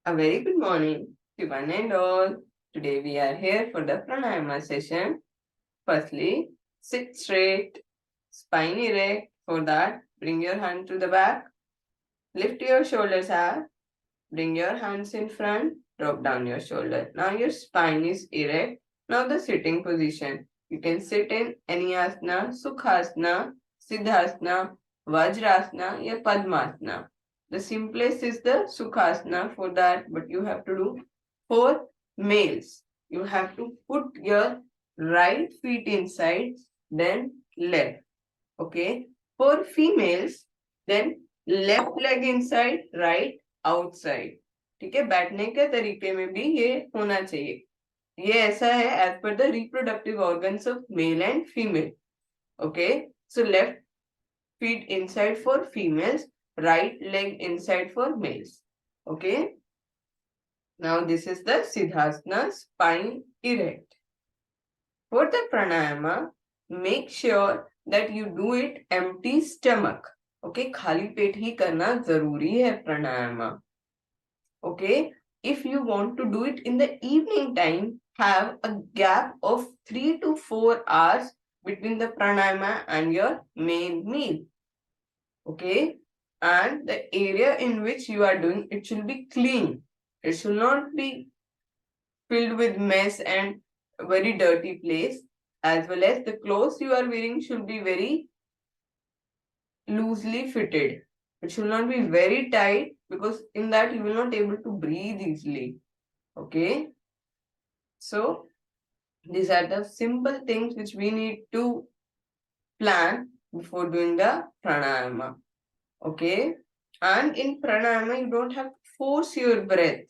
A very good morning to one and all. Today we are here for the pranayama session. Firstly, sit straight, spine erect. For that, bring your hand to the back, lift your shoulders up, bring your hands in front, drop down your shoulder. Now your spine is erect. Now the sitting position. You can sit in any asana, sukhasana, siddhasana, vajrasana, or padmasana. The simplest is the sukhasana for that, but you have to do for males. You have to put your right feet inside, then left. Okay. For females, then left leg inside, right outside. ठीक है, बैठने के तरीके में भी ये होना चाहिए. ये ऐसा है as per the reproductive organs of male and female. Okay, so left feet inside for females, right leg inside for males. Okay, now this is the Siddhasana, spine erect. For the pranayama, make sure that you do it empty stomach. Okay, खाली पेट ही करना जरूरी है प्राणायाम. Okay, if you want to do it in the evening time, have a gap of 3 to 4 hours between the pranayama and your main meal. Okay, and the area in which you are doing it should be clean. It should not be filled with mess and very dirty place, as well as the clothes you are wearing should be very loosely fitted. It should not be very tight because in that you will not able to breathe easily. Okay, so these are the simple things which we need to plan before doing the pranayama. Okay, and in pranayama you don't have to force your breath.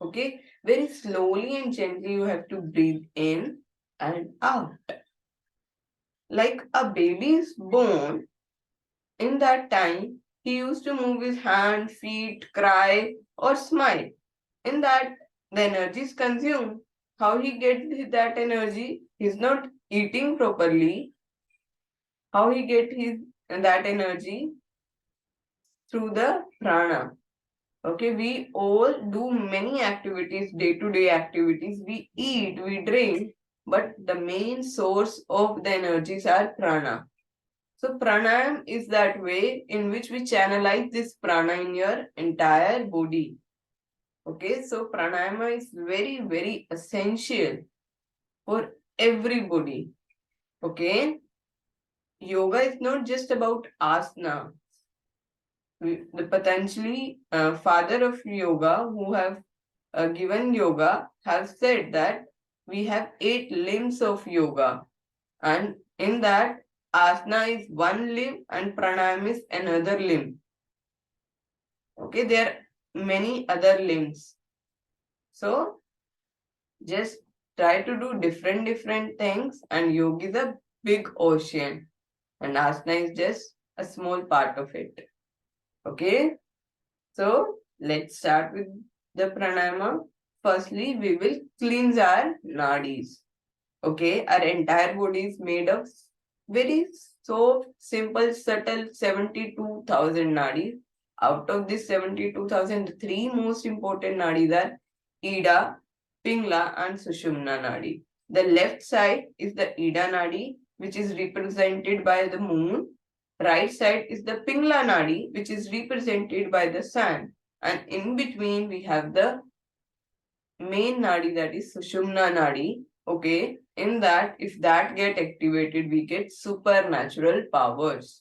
Okay, very slowly and gently you have to breathe in and out. Like a baby is born, in that time he used to move his hand, feet, cry or smile. In that the energy is consumed. How he gets that energy? He's not eating properly. How he get his that energy? Through the prana. Okay, we all do many activities, day-to-day activities. We eat, we drink, but the main source of the energies are prana. So pranayam is that way in which we channelize this prana in your entire body. Okay, so pranayama is very, very essential for everybody. Okay, yoga is not just about asana. The Patanjali father of yoga who have given yoga have said that we have 8 limbs of yoga, and in that asana is one limb and pranayam is another limb. Okay, there are many other limbs. So just try to do different things, and yoga is a big ocean and asana is just a small part of it. Okay, so let's start with the pranayama. Firstly, we will cleanse our nadis. Okay, our entire body is made of very soft, simple, subtle 72,000 nadis. Out of this 72,000, the 3 most important nadis are Ida, Pingla and Sushumna nadi. The left side is the Ida nadi, which is represented by the moon. Right side is the Pingla nadi, which is represented by the sun. And in between we have the main nadi, that is Sushumna nadi. Okay, in that if that get activated, we get supernatural powers.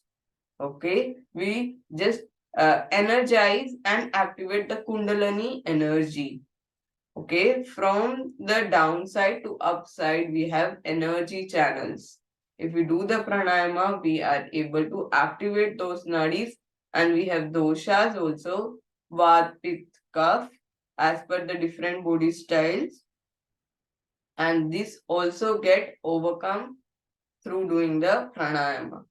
Okay, we just energize and activate the Kundalini energy. Okay, from the downside to upside, we have energy channels. If we do the pranayama, we are able to activate those nadis, and we have doshas also, Vat, Pitta, Kapha, as per the different body styles. And this also get overcome through doing the pranayama.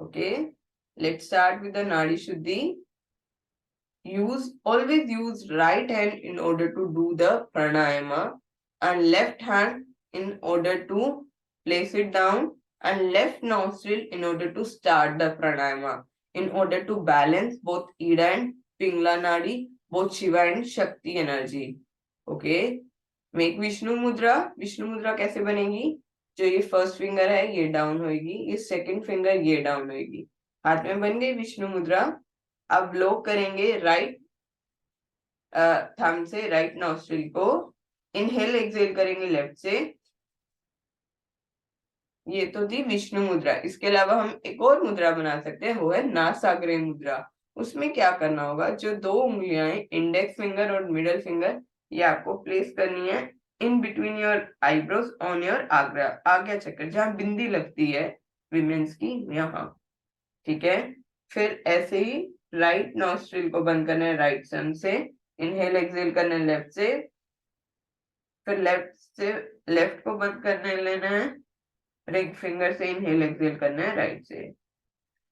Okay, let's start with the Nadi Shuddhi. Always use right hand in order to do the pranayama, and left hand in order to place it down, and left nostril in order to start the pranayama. In order to balance both Ida and Pingla Nadi, both Shiva and Shakti energy. Okay, make Vishnu मुद्रा. विष्णु मुद्रा कैसे बनेगी? जो ये first finger है ये down होगी, ये सेकंड फिंगर ये डाउन होगी, हाथ में बन गई विष्णु मुद्रा. अब ब्लो करेंगे राइट थंब से राइट नॉस्ट्रिल को. इनहेल एक्सेल करेंगे लेफ्ट से. ये तो थी विष्णु मुद्रा. इसके अलावा हम एक और मुद्रा बना सकते हैं, वो है नासाग्र मुद्रा. उसमें क्या करना होगा, जो दो उंगलियां इंडेक्स फिंगर और मिडल फिंगर, ये आपको प्लेस करनी है in between your eyebrows on your Agra आज्ञा चक्र, जहां बिंदी लगती है विमेन्स की, यहाँ. ठीक है. फिर ऐसे ही राइट नॉस्ट्रिल को बंद करना है राइट सम से. इनहेल एक्सेल करना है लेफ्ट से. फिर लेफ्ट को बंद करने लेना है रिंग फिंगर से. इनहेल एक्सेल करना है राइट से.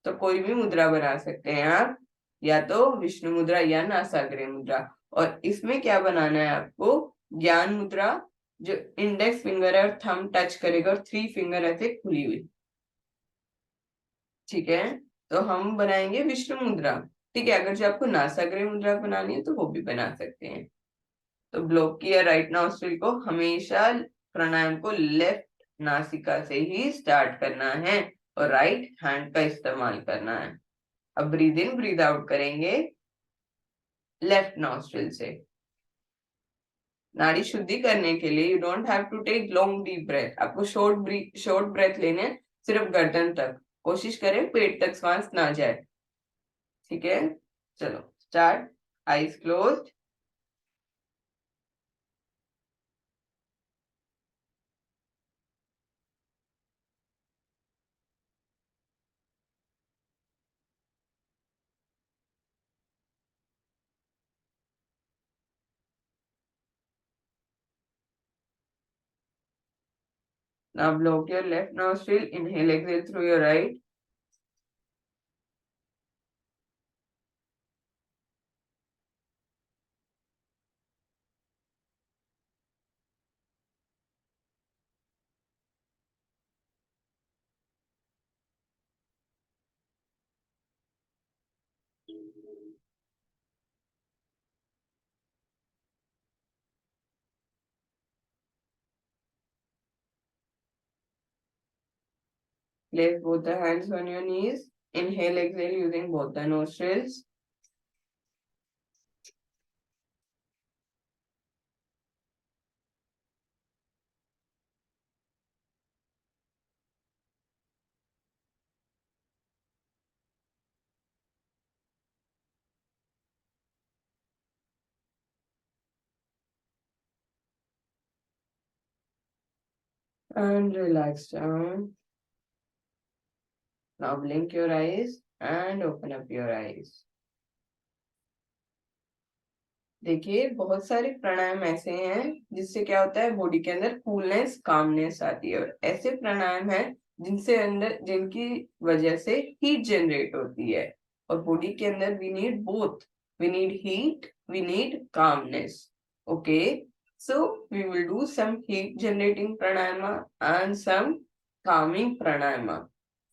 तो कोई भी मुद्रा बना सकते हैं आप, या तो विष्णु मुद्रा या नासाग्र मुद्रा. और इसमें क्या बनाना है आपको, ज्ञान मुद्रा, जो इंडेक्स फिंगर है और थंब टच करेगा और थ्री फिंगर ऐसे खुली हुई. ठीक है. तो हम बनाएंगे विष्णु मुद्रा. ठीक है. अगर जो आपको नासाग्र मुद्रा बनानी है तो वो भी बना सकते हैं. तो ब्लॉक किया राइट नॉस्ट्रिल को. हमेशा प्राणायाम को लेफ्ट नासिका से ही स्टार्ट करना है और राइट हैंड का इस्तेमाल करना है. अब ब्रीद इन ब्रीद आउट करेंगे लेफ्ट नॉस्ट्रिल से. नाड़ी शुद्धि करने के लिए you don't have to take long deep breath. आपको शॉर्ट ब्रेथ लेने, सिर्फ गर्दन तक. कोशिश करें पेट तक श्वास ना जाए. ठीक है. चलो start. Eyes closed. Now block your left nostril. Inhale, exhale through your right. Place both the hands on your knees. Inhale, exhale using both the nostrils. And relax down. Now blink your eyes and open up your eyes. देखिए बहुत सारे प्राणायाम ऐसे हैं जिससे क्या होता है, body के अंदर कूलनेस कामनेस आती है. और ऐसे प्राणायाम है जिनकी वजह से हीट जनरेट होती है. और बॉडी के अंदर we need both. We need heat, we need calmness. Okay. So we will do some heat generating pranayama and some calming pranayama.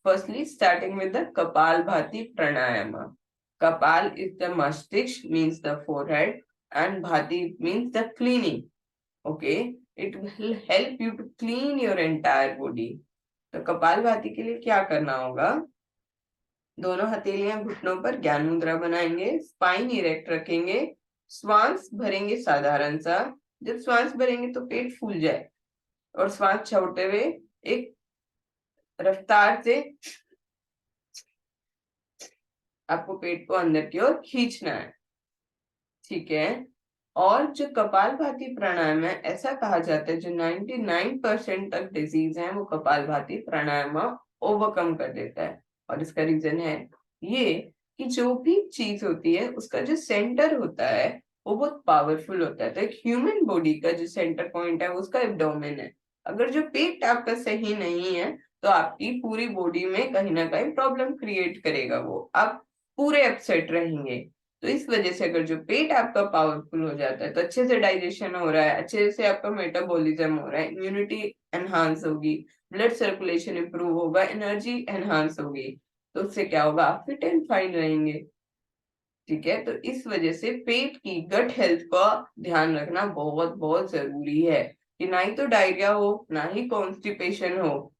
Firstly, starting with the Kapalbhati pranayama. Kapal is the mastish, means the forehead, and Bhati means the cleaning. Okay, it will help you to clean your entire body. तो कपाल भाती के लिए क्या करना होगा, दोनों हथेलियां घुटनों पर ज्ञान मुद्रा बनाएंगे. स्पाइन इरेक्ट रखेंगे. श्वास भरेंगे साधारण सा. जब श्वास भरेंगे तो पेट फूल जाए और श्वास छोड़ते हुए एक रफ्तार से आपको पेट को अंदर की ओर खींचना है. ठीक है. और जो कपालभाति प्राणायाम है, ऐसा कहा जाता है जो 99% तक डिजीज है वो कपालभाति प्राणायाम ओवरकम कर देता है. और इसका रीजन है ये कि जो भी चीज होती है उसका जो सेंटर होता है वो बहुत पावरफुल होता है. तो एक ह्यूमन बॉडी का जो सेंटर पॉइंट है उसका एब्डोमेन है. अगर जो पेट आपका सही नहीं है तो आपकी पूरी बॉडी में कहीं ना कहीं प्रॉब्लम क्रिएट करेगा. वो आप पूरे अपसेट रहेंगे. तो इस वजह से अगर जो पेट आपका पावरफुल हो जाता है तो अच्छे से डाइजेशन हो रहा है, अच्छे से आपका मेटाबॉलिज्म हो रहा है, इम्यूनिटी एनहांस होगी, ब्लड सर्कुलेशन इंप्रूव होगा, एनर्जी एनहांस होगी. तो उससे क्या होगा, आप फिट एंड फाइन रहेंगे. ठीक है, तो इस वजह से पेट की गट हेल्थ का ध्यान रखना बहुत बहुत जरूरी है कि ना ही तो डायरिया हो ना ही कॉन्स्टिपेशन हो।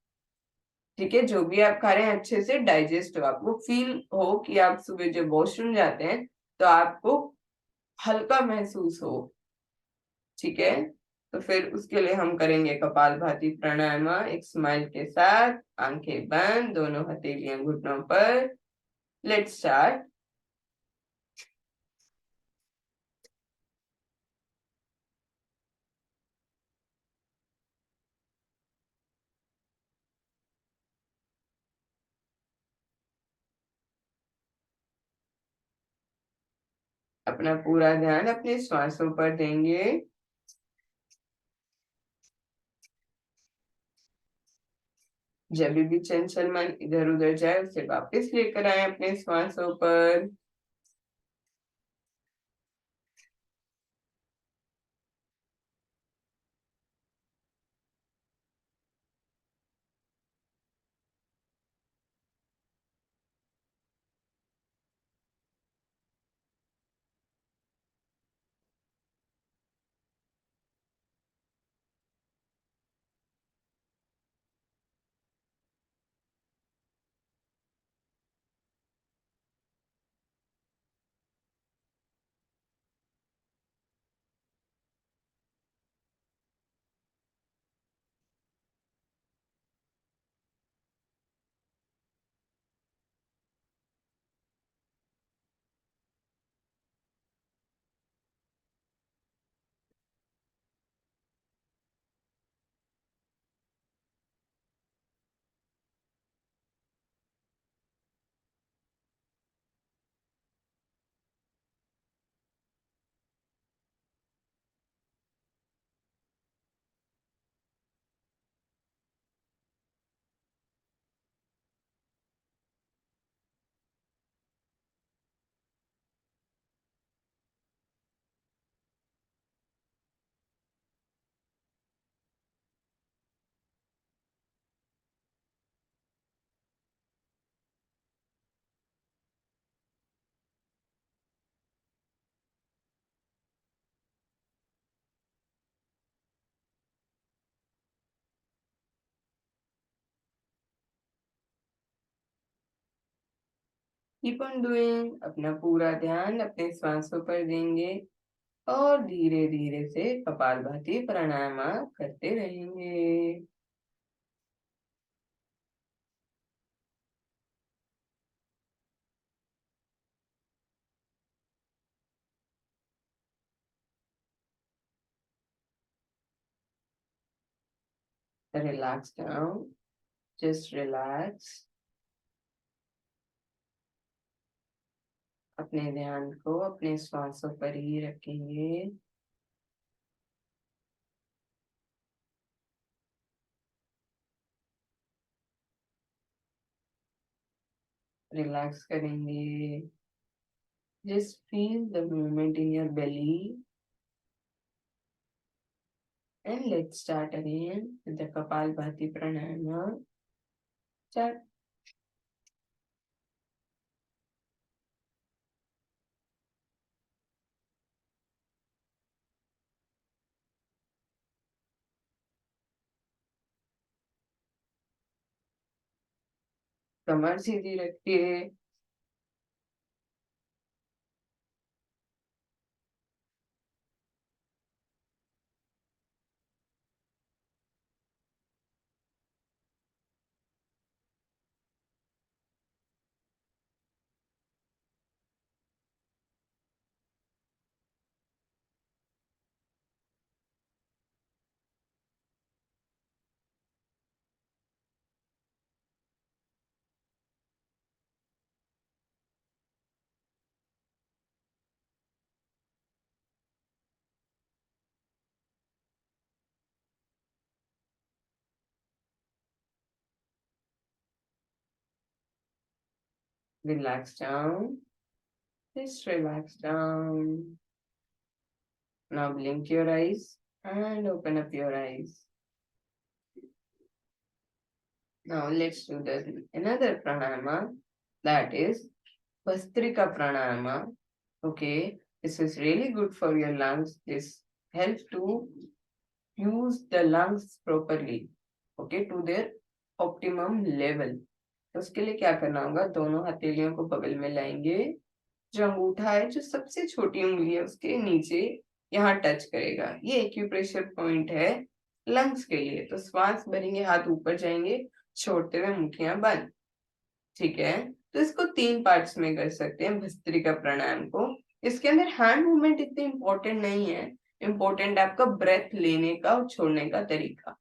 ठीक है, जो भी आप खा रहे हैं अच्छे से डाइजेस्ट हो, आपको फील हो कि आप सुबह जब वॉशरूम जाते हैं तो आपको हल्का महसूस हो। ठीक है, तो फिर उसके लिए हम करेंगे कपालभाति प्राणायाम एक स्माइल के साथ, आंखें बंद, दोनों हथेलियां घुटनों पर। Let's start. अपना पूरा ध्यान अपने श्वासों पर देंगे। जब भी चंचल मन इधर उधर जाए उसे वापस लेकर आए अपने श्वासों पर। कीप ऑन डूइंग, अपना पूरा ध्यान अपने श्वासों पर देंगे और धीरे धीरे से कपालभाति प्राणायाम करते रहेंगे। Relax down, just relax. अपने ध्यान को अपने श्वासों पर ही रखेंगे। रिलैक्स करेंगे। Just feel the movement in your belly and let's start again with the kapalbhati pranayama. Start. कमर सीधी रखिए। Relax down. Just relax down. Now blink your eyes and open up your eyes. Now let's do the another pranayama, that is Vastrika pranayama. Okay, this is really good for your lungs. This helps to use the lungs properly, okay, to their optimum level. तो उसके लिए क्या करना होगा, दोनों हथेलियों को बगल में लाएंगे, जो अंगूठा है जो सबसे छोटी उंगली है उसके नीचे यहाँ टच करेगा, ये एक्यूप्रेशर पॉइंट है लंग्स के लिए। तो श्वास भरेंगे, हाथ ऊपर जाएंगे, छोड़ते हुए मुट्ठियां बंद। ठीक है, तो इसको 3 पार्ट्स में कर सकते हैं भस्त्रिका प्राणायाम को। इसके अंदर हैंड मूवमेंट इतने इंपॉर्टेंट नहीं है, इम्पोर्टेंट आपका ब्रेथ लेने का और छोड़ने का तरीका।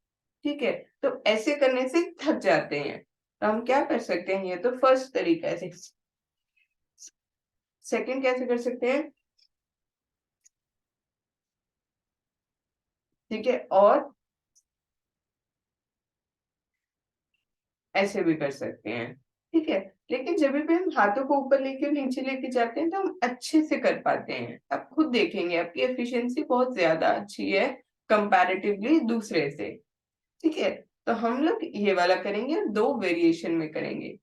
ठीक है, तो ऐसे करने से थक जाते हैं, तो हम क्या कर सकते हैं, ये तो फर्स्ट तरीका है। सेकंड कैसे कर सकते हैं, ठीक है, और ऐसे भी कर सकते हैं। ठीक है, लेकिन जब भी हम हाथों को ऊपर लेके और नीचे लेके जाते हैं तो हम अच्छे से कर पाते हैं। आप खुद देखेंगे आपकी एफिशिएंसी बहुत ज्यादा अच्छी है कंपैरेटिवली दूसरे से। ठीक है, तो हम लोग ये वाला करेंगे और 2 वेरिएशन में करेंगे।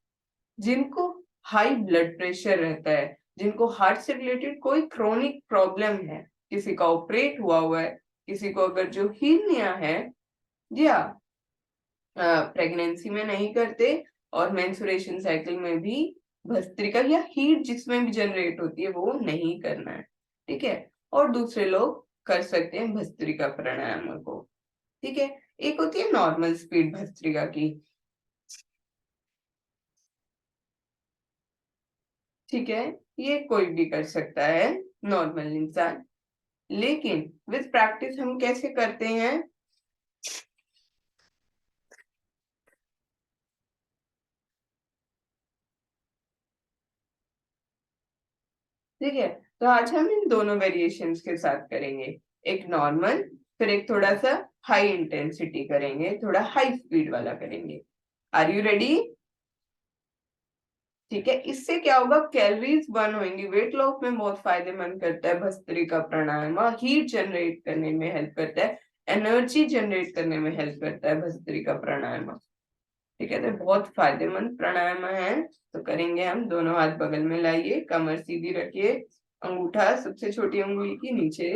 जिनको हाई ब्लड प्रेशर रहता है, जिनको हार्ट से रिलेटेड कोई क्रोनिक प्रॉब्लम है, किसी का ऑपरेट हुआ है, किसी को अगर जो हीर्निया है, या प्रेगनेंसी में नहीं करते, और मेंस्ट्रुएशन साइकिल में भी भस्त्रिका या हीट जिसमें भी जनरेट होती है वो नहीं करना है। ठीक है, और दूसरे लोग कर सकते हैं भस्त्रिका प्राणायाम को। ठीक है, एक होती है नॉर्मल स्पीड भस्त्रिका की। ठीक है, ये कोई भी कर सकता है, नॉर्मल इंसान। लेकिन विद प्रैक्टिस हम कैसे करते हैं, ठीक है, तो आज हम इन दोनों वेरिएशंस के साथ करेंगे, एक नॉर्मल, फिर एक थोड़ा सा हाई इंटेंसिटी करेंगे, थोड़ा हाई स्पीड वाला करेंगे। Are you ready? ठीक है, इससे क्या होगा, कैलोरीज बर्न होंगी, वेट लॉस में बहुत फायदेमंद करता है भस्त्रिका प्राणायाम, हीट जनरेट करने में हेल्प करता है, एनर्जी जनरेट करने में हेल्प करता है भस्त्रिका प्राणायाम। ठीक है, तो बहुत फायदेमंद प्राणायाम है। तो करेंगे हम, दोनों हाथ बगल में लाइए, कमर सीधी रखिए, अंगूठा सबसे छोटी उंगली की नीचे,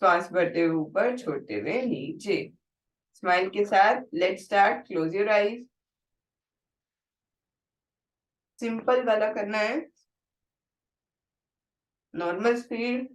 श्वास भरते हुए ऊपर, छोड़ते हुए नीचे। स्माइल के साथ let start, close your eyes. Simple वाला करना है, नॉर्मल स्पीड।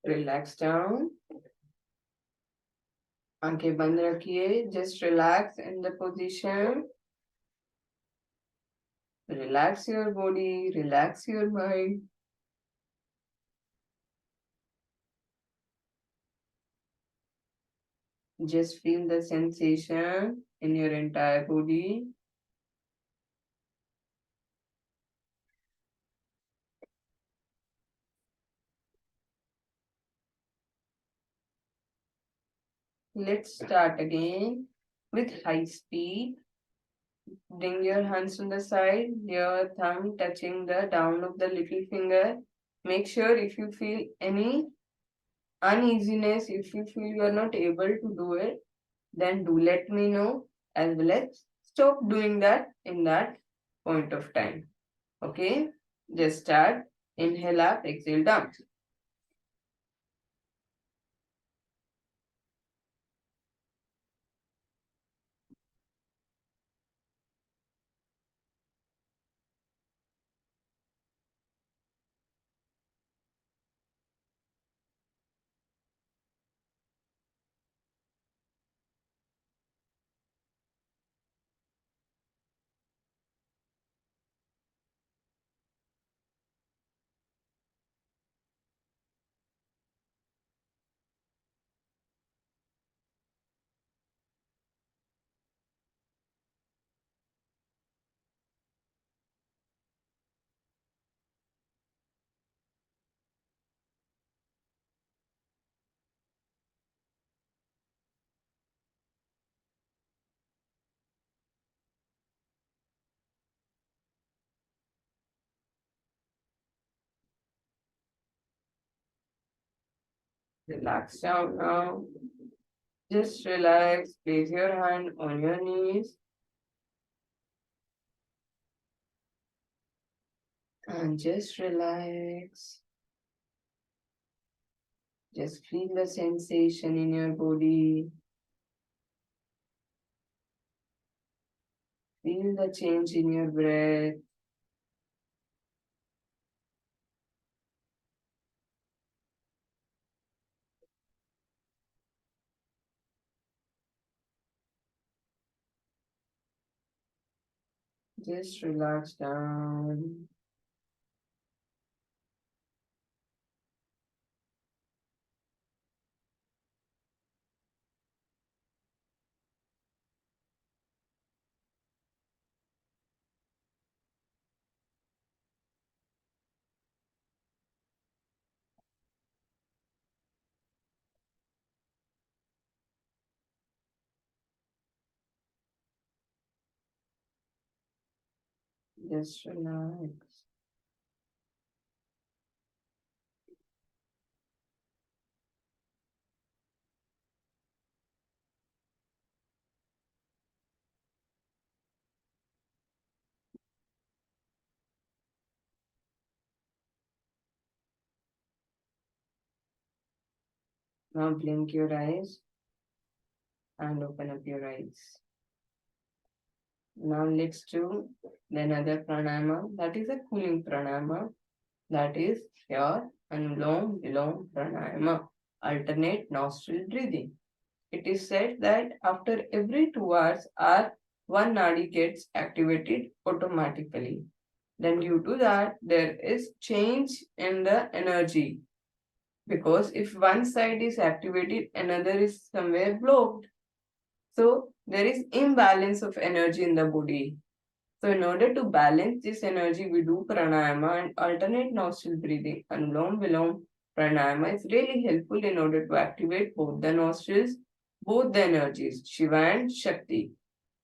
रिलैक्स डाउन, आंखें बंद रखिए, just relax in the position, relax your body, relax your mind. Just feel the sensation in your entire body. Let's start again with high speed. Bring your hands on the side, your thumb touching the down of the little finger. Make sure if you feel any uneasiness, if you feel you are not able to do it, then do let me know, as well as stop doing that in that point of time. Okay, just start. Inhale up, exhale down. Relax down now. Just relax. Place your hand on your knees and just relax. Just feel the sensation in your body. Feel the change in your breath. Just relax down. Just relax. Now blink your eyes and open up your eyes. Now let's do another pranayama. That is a cooling pranayama. That is your Anulom Vilom Pranayama. Alternate nostril breathing. It is said that after every 2 hours, our one nadi gets activated automatically. Then due to that, there is change in the energy, because if one side is activated, another is somewhere blocked. So there is imbalance of energy in the body. So in order to balance this energy, we do pranayama and alternate nostril breathing. Anulom Vilom pranayama is really helpful in order to activate both the nostrils, both the energies, Shiva and Shakti.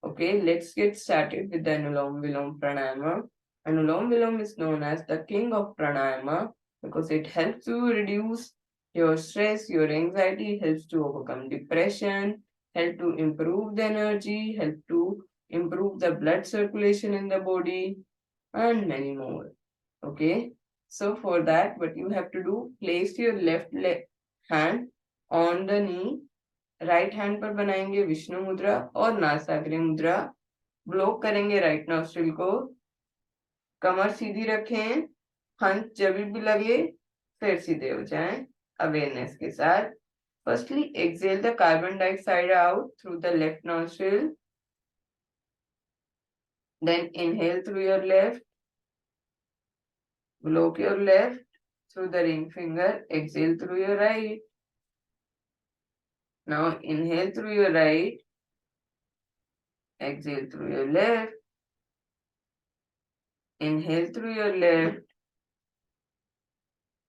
Okay, let's get started with the Anulom Vilom pranayama. Anulom Vilom is known as the king of pranayama because it helps to reduce your stress, your anxiety, helps to overcome depression, help to improve the energy, help to improve the blood circulation in the body, and many more. Okay, so for that, what you have to do, place your left hand on the knee, right hand पर बनाएंगे विष्णु मुद्रा और नासाग्र मुद्रा, block करेंगे right nostril को, कमर सीधी रखें, हंस जब भी लगे फिर सीधे हो जाएं अवेयरनेस के साथ. Firstly, exhale the carbon dioxide out through the left nostril. Then inhale through your left. Block your left through the ring finger. Exhale through your right. Now inhale through your right. Exhale through your left. Inhale through your left.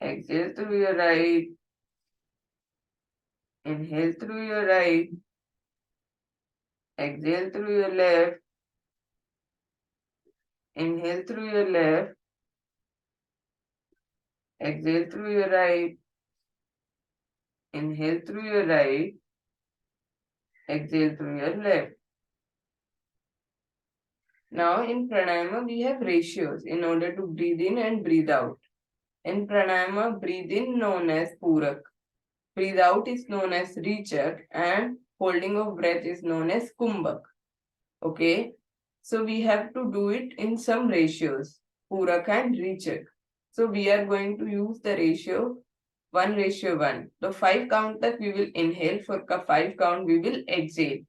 Exhale through your right. Inhale through your right. Exhale through your left. Inhale through your left. Exhale through your right. Inhale through your right. exhale through your left. Now in pranayama we have ratios in order to breathe in and breathe out. In pranayama, breathe in known as purak, breathe out is known as rechak, and holding of breath is known as kumbhak. Okay, so we have to do it in some ratios, purak and rechak. So we are going to use the ratio 1:1. The 5 count that we will inhale, for 5 count we will exhale.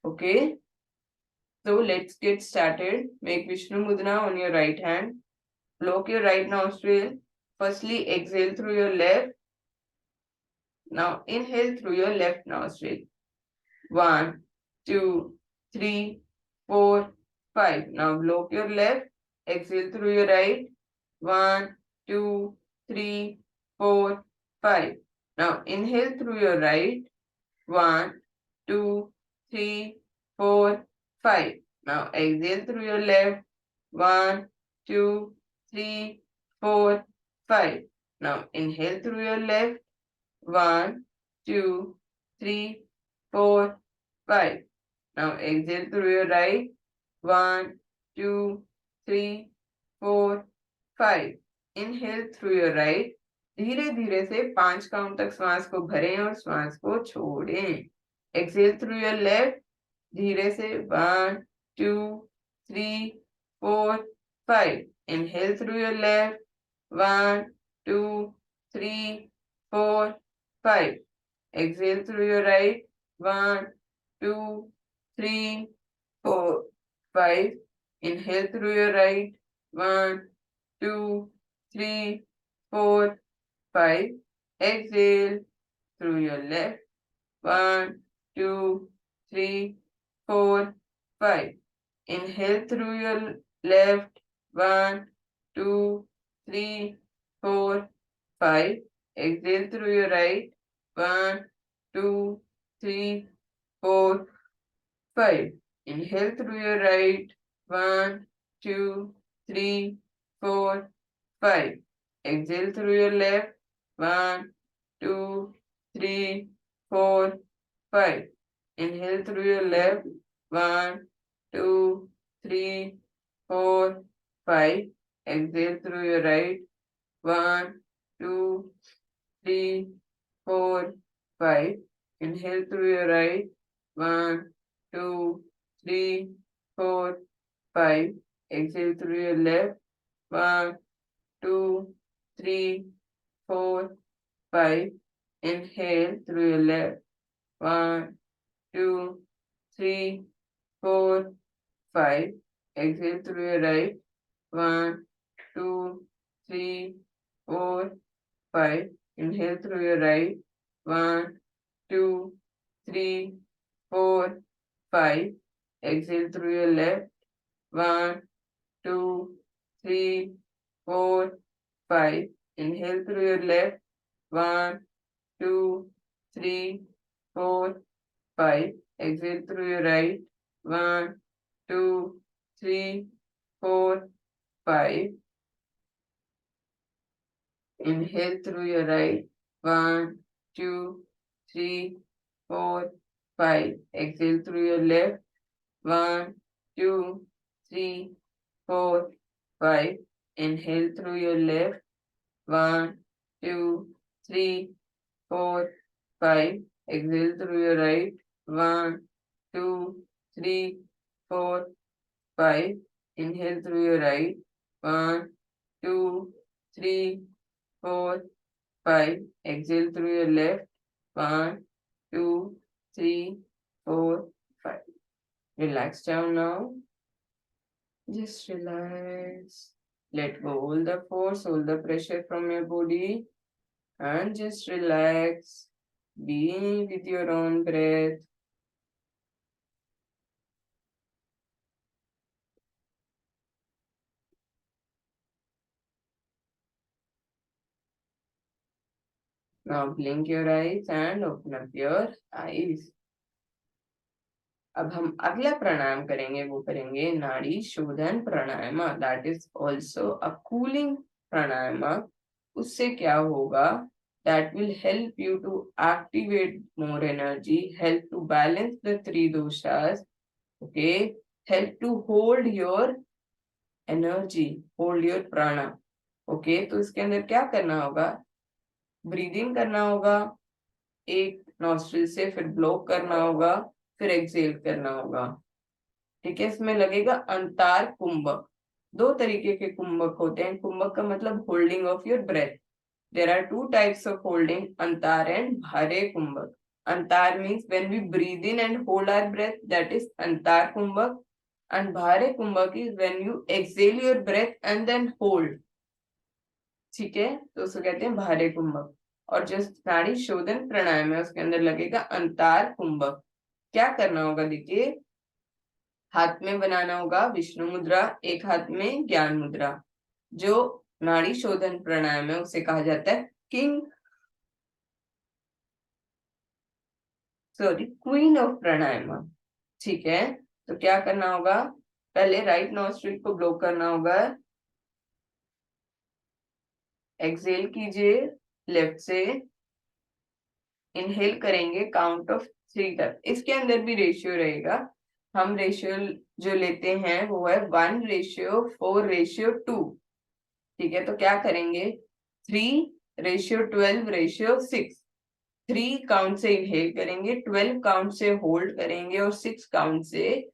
Okay, so let's get started. Make Vishnu Mudra on your right hand. Block your right nostril. Firstly, exhale through your left. Now inhale through your left nostril. 1, 2, 3, 4, 5. Now block your left. Exhale through your right. 1, 2, 3, 4, 5. Now inhale through your right. 1, 2, 3, 4, 5. Now exhale through your left. 1, 2, 3, 4, 5. Now inhale through your left. 1, 2, 3, 4, 5. Now exhale through your right. 1, 2, 3, 4, 5. Inhale through your right. धीरे धीरे से 5 count तक श्वास को भरें और श्वास को छोड़ें. Exhale through your left. धीरे से 1, 2, 3, 4, 5. Inhale through your left. 1, 2, 3, 4, 5. Exhale through your right. 1, 2, 3, 4, 5. Inhale through your right. 1, 2, 3, 4, 5. Exhale through your left. 1, 2, 3, 4, 5. Inhale through your left. 1, 2, 3, 4, 5. Exhale through your right. 1, 2, 3, 4, 5. Inhale through your right. 1, 2, 3, 4, 5. Exhale through your left. 1, 2, 3, 4, 5. Inhale through your left. 1, 2, 3, 4, 5. Exhale through your right. 1, 2, 3, 4, 5. Inhale through your right. 1, 2, 3, 4, 5. Exhale through your left. 1, 2, 3, 4, 5. Inhale through your left. 1, 2, 3, 4, 5. Exhale through your right. 1, 2, 3, 4, 5. Inhale through your right. 1, 2, 3, 4, 5. Exhale through your left. 1, 2, 3, 4, 5. Inhale through your left. 1, 2, 3, 4, 5. Exhale through your right. 1, 2, 3, 4, 5. Inhale through your right. 1, 2, 3, 4, 5. Exhale through your left. 1, 2, 3, 4, 5. Inhale through your left. 1, 2, 3, 4, 5. Exhale through your right. 1, 2, 3, 4, 5. Inhale through your right. 1, 2, 3, 4, 5. Exhale through your left. 1, 2, 3, 4, 5. Relax down now. Just relax. Let go all the force, all the pressure from your body, and just relax. Be with your own breath. Now blink your eyes and open up your eyes. अब हम अगला प्राणायाम करेंगे, वो करेंगे nadi shodhan pranayama. That is also a cooling pranayama. उससे क्या होगा, that will help you to activate more energy, help to balance the three doshas, okay, help to hold your energy, hold your प्राणा। ओके, तो इसके अंदर क्या करना होगा, ब्रीदिंग करना होगा, एक नॉस्ट्रिल से फिर ब्लोक करना होगा, फिर एक्सेल करना होगा। ठीक है, इसमें लगेगा अंतार कुंभक। दो तरीके के कुंभक होते हैं। कुंभक का मतलब holding of your breath. There are two types of holding, antar and bhare kumbhak. Antar means when we breathe in and hold our breath, that is antar kumbhak. And bhare kumbhak is when you exhale your breath and then hold. ठीक है, तो उसको कहते हैं भारे कुंभक। और जो नाड़ी शोधन प्राणायाम है उसके अंदर लगेगा अंतार कुंभक। क्या करना होगा, देखिए, हाथ में बनाना होगा विष्णु मुद्रा, एक हाथ में ज्ञान मुद्रा। जो नाड़ी शोधन प्राणायाम है उसे कहा जाता है किंग, सॉरी, क्वीन ऑफ प्राणायाम। ठीक है, तो क्या करना होगा, पहले राइट नॉस्ट्रिल को ब्लो करना होगा, एक्सेल कीजिए लेफ्ट से, इनहेल करेंगे काउंट ऑफ 3 तक। इसके अंदर भी रेशियो रहेगा। हम रेशियो जो लेते हैं वो है 1:4:2। ठीक है, तो क्या करेंगे, 3:12:6। 3 काउंट से इनहेल करेंगे, 12 काउंट से होल्ड करेंगे और 6 काउंट से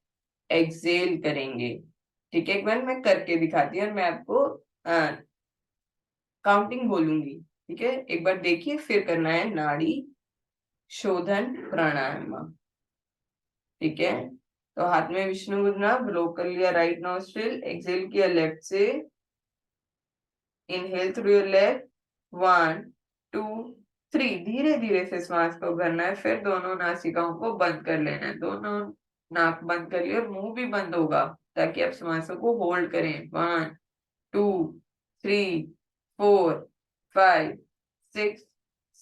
एक्सेल करेंगे। ठीक है, एक बार मैं करके दिखाती हूँ और मैं आपको काउंटिंग बोलूंगी। ठीक है, एक बार देखिए, फिर करना है नाड़ी शोधन प्राणायाम। ठीक है, तो हाथ में विष्णु मुद्रा, ब्लो कर लिया राइट नॉस्ट्रिल, एक्सेल किया लेफ्ट से, इनहेल थ्रू योर लेफ्ट, 1 2 3, धीरे धीरे से श्वास को भरना है, फिर दोनों नासिकाओं को बंद कर लेना है। दोनों नाक बंद कर लिया और मुंह भी बंद होगा ताकि आप श्वासों को होल्ड करें। 1 2 3 4 5 6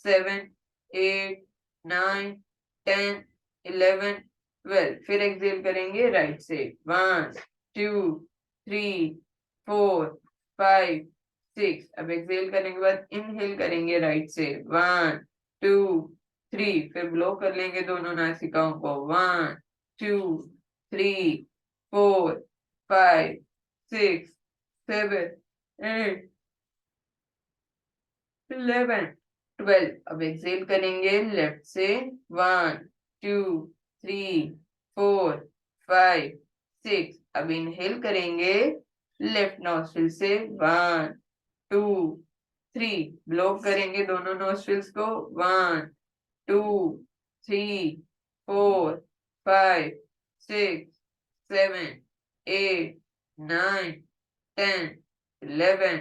7 8 9 10 11 12। फिर एक्सेल करेंगे राइट से, 1 2 3 4 5 6। अब एक्सेल करने के बाद इनहेल करेंगे राइट से, 1 2 3। फिर ब्लो कर लेंगे दोनों नासिकाओं को, 1 2 3 4 5 6 7 8 11 12। अब एक्सेल करेंगे लेफ्ट से, 1 2 3 4 5 6। अब इनहेल करेंगे लेफ्ट नॉस्ट्रिल से, 1 2 3। ब्लॉक करेंगे दोनों नॉस्ट्रिल्स को, 1 2 3 4 5 6 7 8 9 10 11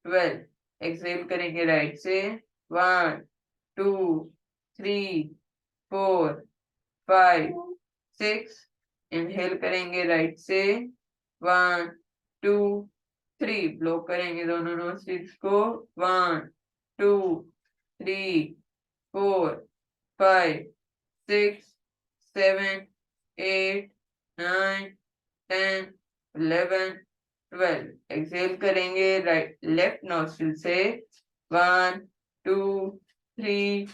12। एक्सेल करेंगे राइट से, 1 2 3 4 5 6। इनहेल करेंगे राइट से, 1 2 3। ब्लॉक करेंगे दोनों नोस्ट्रिल्स को, 1 2 3 4 5 6 7 8 9 10 11 12। एक्सेल करेंगे राइट लेफ्ट नॉस्ट्रिल से, 1 2 3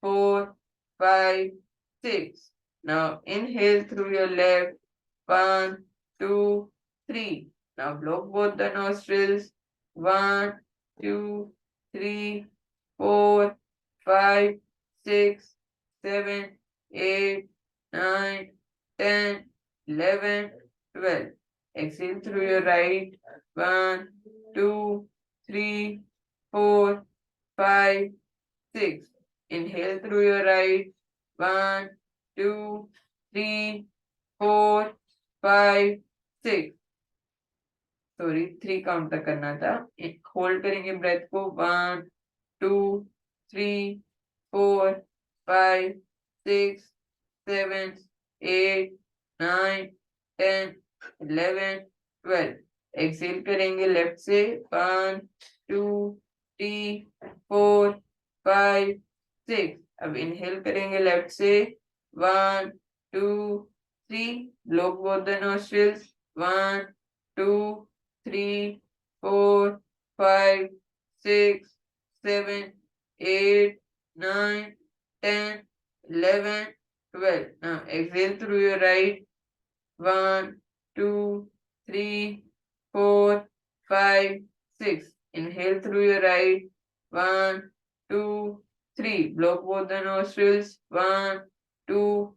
4 5 6। Now inhale through your left, 1 2 3। Now block both the nostrils, 1 2 3 4 5 6 7 8 9 10 11 12। Exhale through your right, 1 2 3 4 5 6। Inhale through your right, 1 2 3 4 5 6। Sorry, 3 count तक करना था। होल्ड करेंगे ब्रेथ को, 1 2 3 4 5 6 7 8 9 10 11 12। एक्सेल करेंगे लेफ्ट से, 1 2 3 4 5 6। अब इनहेल करेंगे लेफ्ट से, 1 2 3। Block both the nostrils, 1 2 3 4 5 6 7 8, 9, 10, 11, 12. Now exhale through your right. 1, 2, 3, 4, 5, 6. Inhale through your right. 1, 2, 3. Block both the nostrils. 1, 2,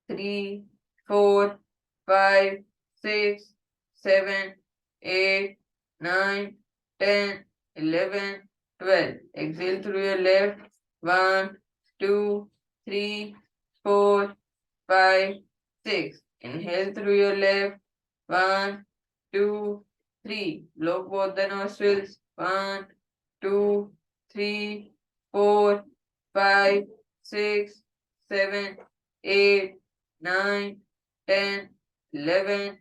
3, 4, 5, 6, 7, 8, 9, 10, 11, 12. Exhale through your left. 1, 2, 3, 4, 5, 6. Inhale through your left. 1, 2, 3. Block both the nostrils. 1, 2, 3, 4, 5, 6, 7, 8, 9, 10, 11,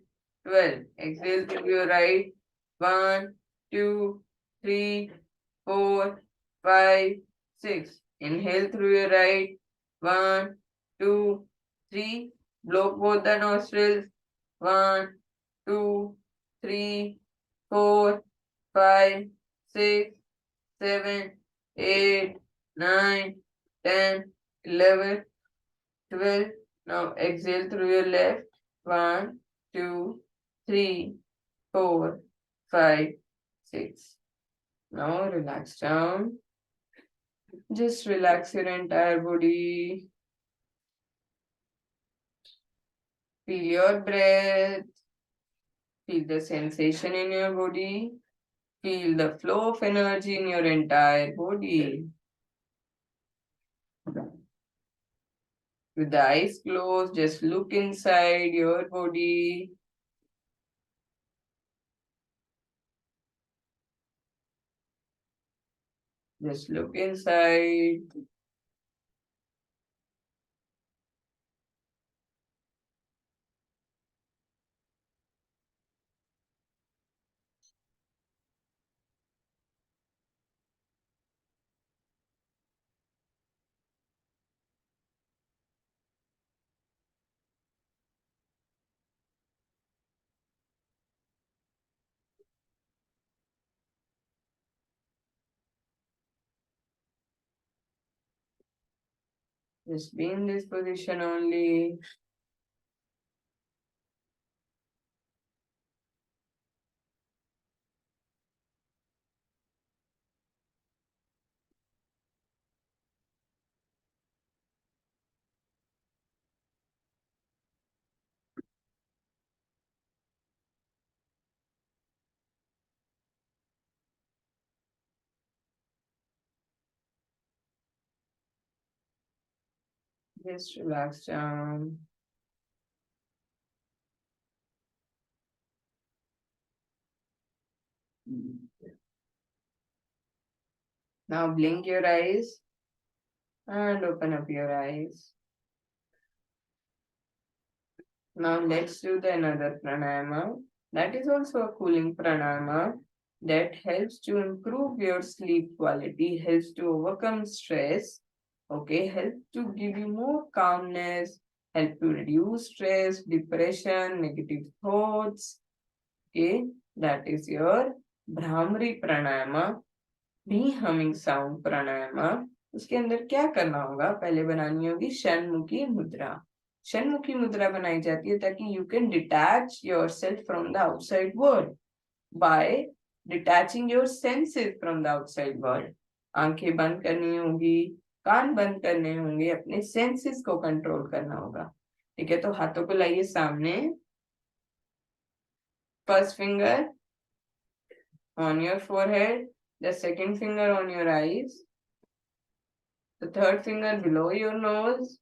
12. Exhale through your right. 1, 2, 3, 4, 5, 6. Inhale through your right. 1, 2, 3. Block both the nostrils. 1, 2, 3, 4, 5, 6, 7, 8, 9, 10, 11, 12. Now exhale through your left. 1, 2, 3, 4, 5, 6. Now relax down. Just relax your entire body. Feel your breath. Feel the sensation in your body. Feel the flow of energy in your entire body. With the eyes closed, just look inside your body. Just look inside. Just be in this position only. Just relax down. Now blink your eyes and open up your eyes. Now let's do the another pranayama. That is also a cooling pranayama that helps to improve your sleep quality, helps to overcome stress, okay, help to give you more calmness, help to reduce stress, depression, negative thoughts, okay. That is your Brahmari pranayama, भी humming sound प्राणायामा. उसके अंदर क्या करना होगा, पहले बनानी होगी षणमुखी मुद्रा. षणमुखी मुद्रा बनाई जाती है ताकि you can detach your self from the outside world by detaching your senses from the outside world. आंखें बंद करनी होगी, कान बंद करने होंगे, अपने सेंसेस को कंट्रोल करना होगा. ठीक है, तो हाथों को लाइए सामने. First finger on your forehead, the second finger on your eyes, the third finger below your nose,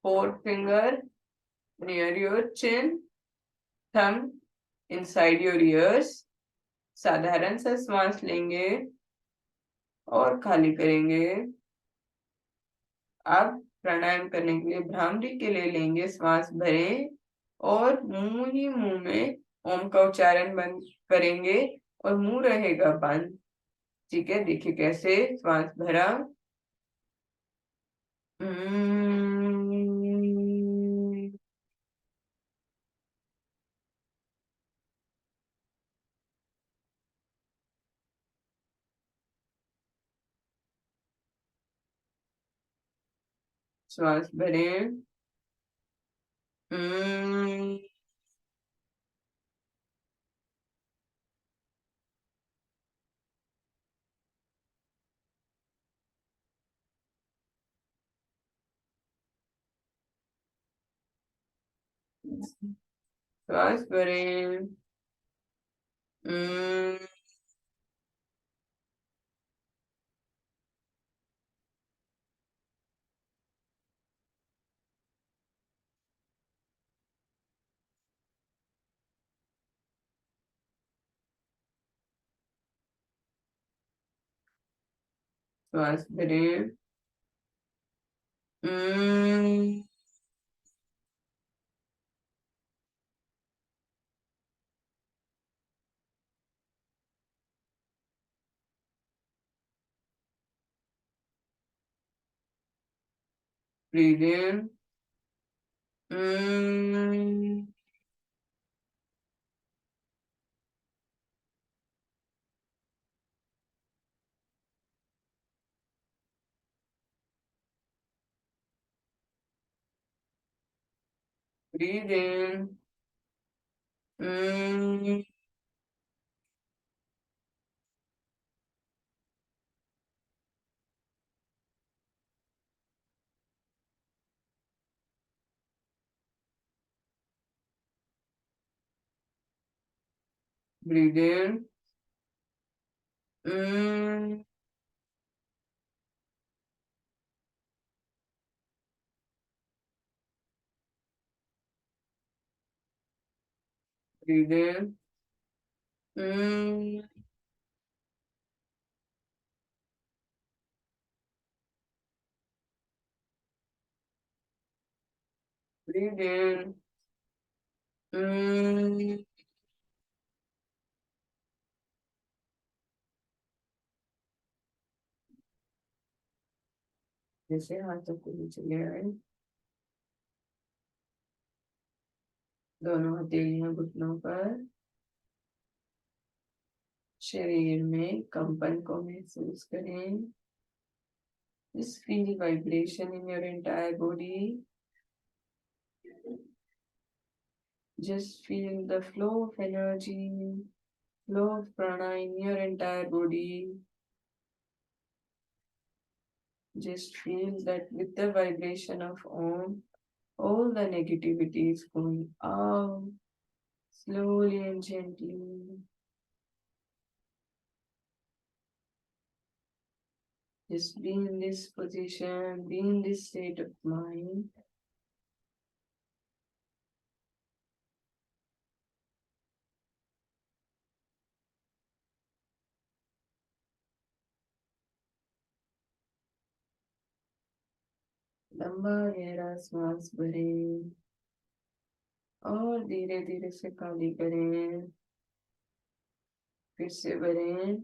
fourth finger near your chin, thumb inside your ears. साधारण सा श्वास लेंगे और खाली करेंगे. अब प्राणायाम करने के लिए भ्रामरी के लिए लेंगे, श्वास भरें और मुंह ही मुंह में ओम का उच्चारण बंद करेंगे और मुंह रहेगा बंद. ठीक है, देखिए कैसे. श्वास भरा, श्वास भरें। हम्म, श्वास भरें। हम्म, श्वास भरें। हम्म, breathe in। Hmm, breathe in। Hmm, breathe in। Hmm, breathe in। Hmm, breathe in। हम्म, जैसे हाथों को नीचे ले आए। दोनों हथेलियां घुटनों पर। शरीर में कंपन को महसूस करें। Just feel vibration in your entire body. Just feel the flow of energy, flow of prana in your entire body. Just feel that with the vibration of Om, all the negativity is going out slowly and gently. Just be in this position, be in this state of mind. लंबा गहरा श्वास भरें और धीरे धीरे से खाली करें। फिर से भरें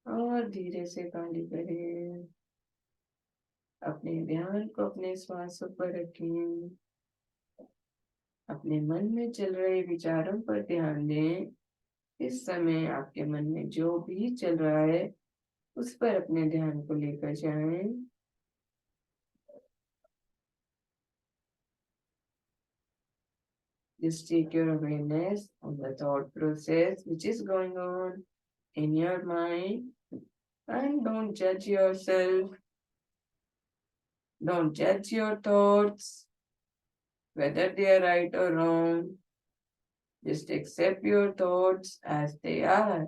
और धीरे से खाली करें। अपने ध्यान को अपने श्वासों पर रखें। अपने मन में चल रहे विचारों पर ध्यान दें। इस समय आपके मन में जो भी चल रहा है उस पर अपने ध्यान को लेकर जाएं। Just take your awareness on the thought process which is going on in your mind and don't judge yourself. Don't judge your thoughts, whether they are right or wrong. Just accept your thoughts as they are.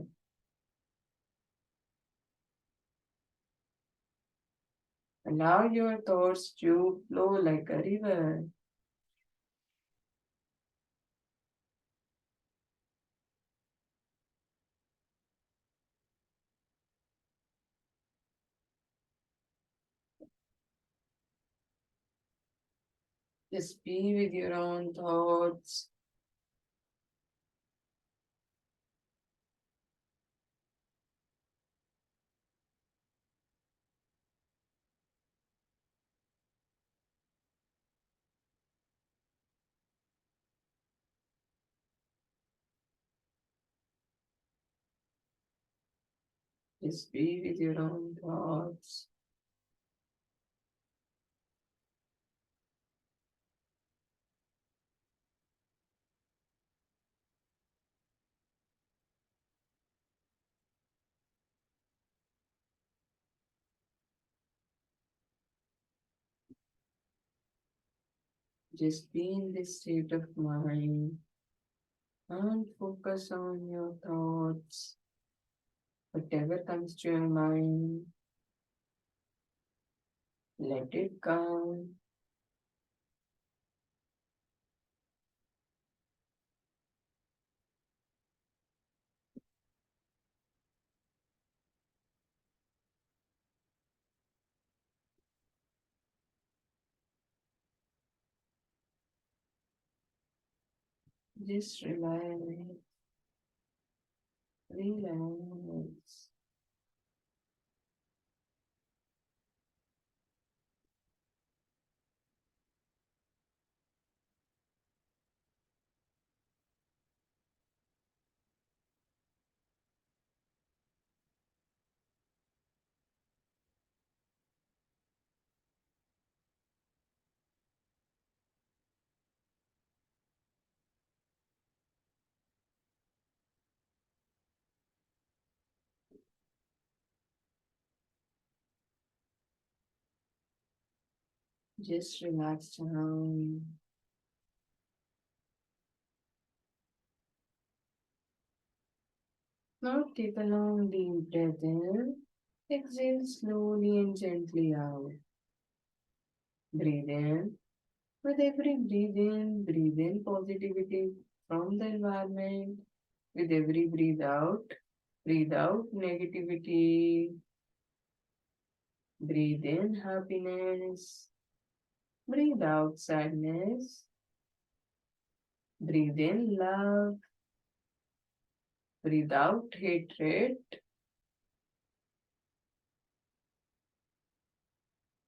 Allow your thoughts to flow like a river. Just be with your own thoughts. Just be with your own thoughts. Just be in this state of mind and focus on your thoughts. Whatever comes to your mind, let it come. Just relax, relax. Just relax down. Now take a long deep breath in. Exhale slowly and gently out. Breathe in. With every breathe in positivity from the environment. With every breathe out negativity. Breathe in happiness. Breathe out sadness. Breathe in love. Breathe out hatred.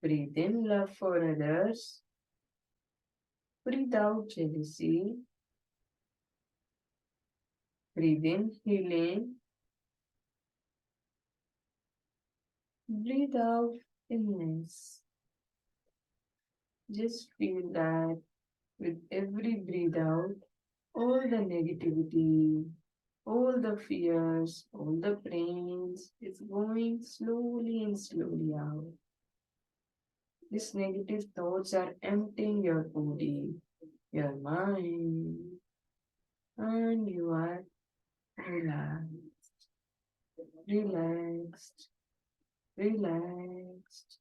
Breathe in love for others. Breathe out jealousy. Breathe in healing. Breathe out illness. Just feel that with every breathe out, all the negativity, all the fears, all the pains is going slowly and slowly out. These negative thoughts are emptying your body, your mind, and you are relaxed, relaxed, relaxed.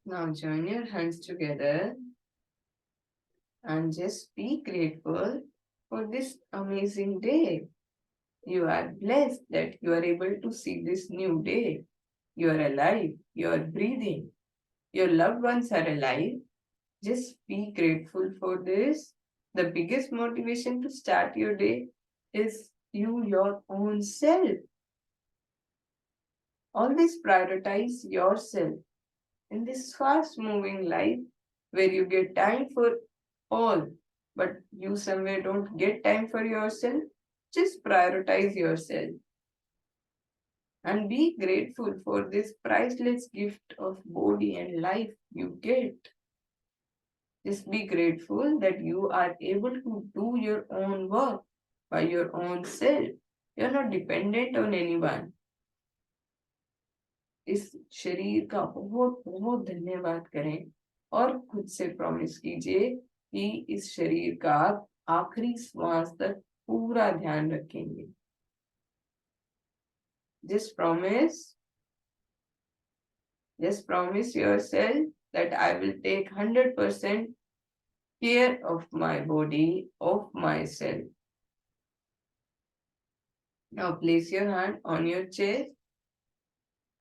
Now join your hands together and just be grateful for this amazing day. You are blessed that you are able to see this new day. You are alive, you are breathing, your loved ones are alive. Just be grateful for this. The biggest motivation to start your day is you, your own self. Always prioritize yourself in this fast moving life where you get time for all, but you somewhere don't get time for yourself. Just prioritize yourself and be grateful for this priceless gift of body and life you get. Just be grateful that you are able to do your own work by your own self. You're not dependent on anyone. इस शरीर का बहुत बहुत धन्यवाद करें और खुद से प्रॉमिस कीजिए कि इस शरीर का आप आखिरी श्वास तक पूरा ध्यान रखेंगे. Just promise yourself that I will take 100% care of my body, of myself. Now place your hand on your chest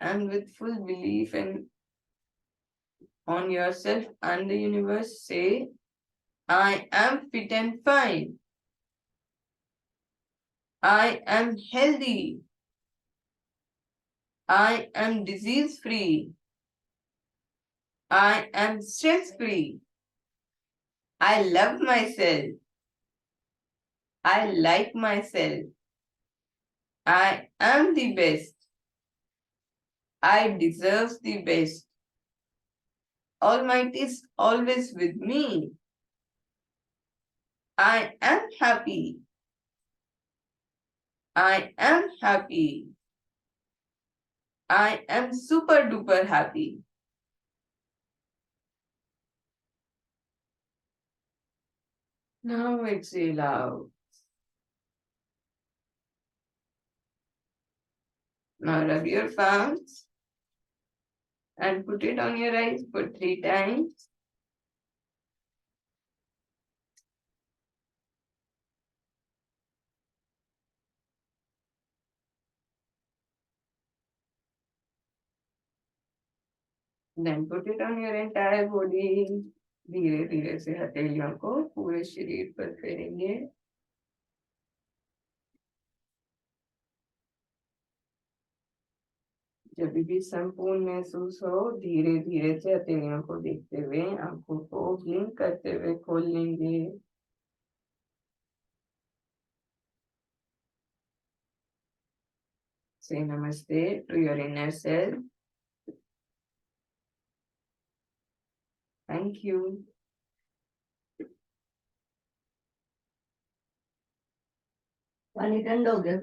and with full belief and on yourself and the universe say, I am fit and fine. I am healthy. I am disease free. I am stress free. I love myself. I like myself. I am the best. I deserve the best. Almighty is always with me. I am happy. I am happy. I am super duper happy. Now exhale out. Now rub your palms and put it on your eyes for 3 times. Then put it on your entire body. धीरे धीरे से हथेलियों को पूरे शरीर पर फेरेंगे. जब भी संपूर्ण महसूस हो धीरे धीरे से हथेलियों को देखते हुए आंखों को ब्लिंक करते हुए खोल लेंगे. Say namaste to your inner self. Thank you. पानी ठंडा हो गया.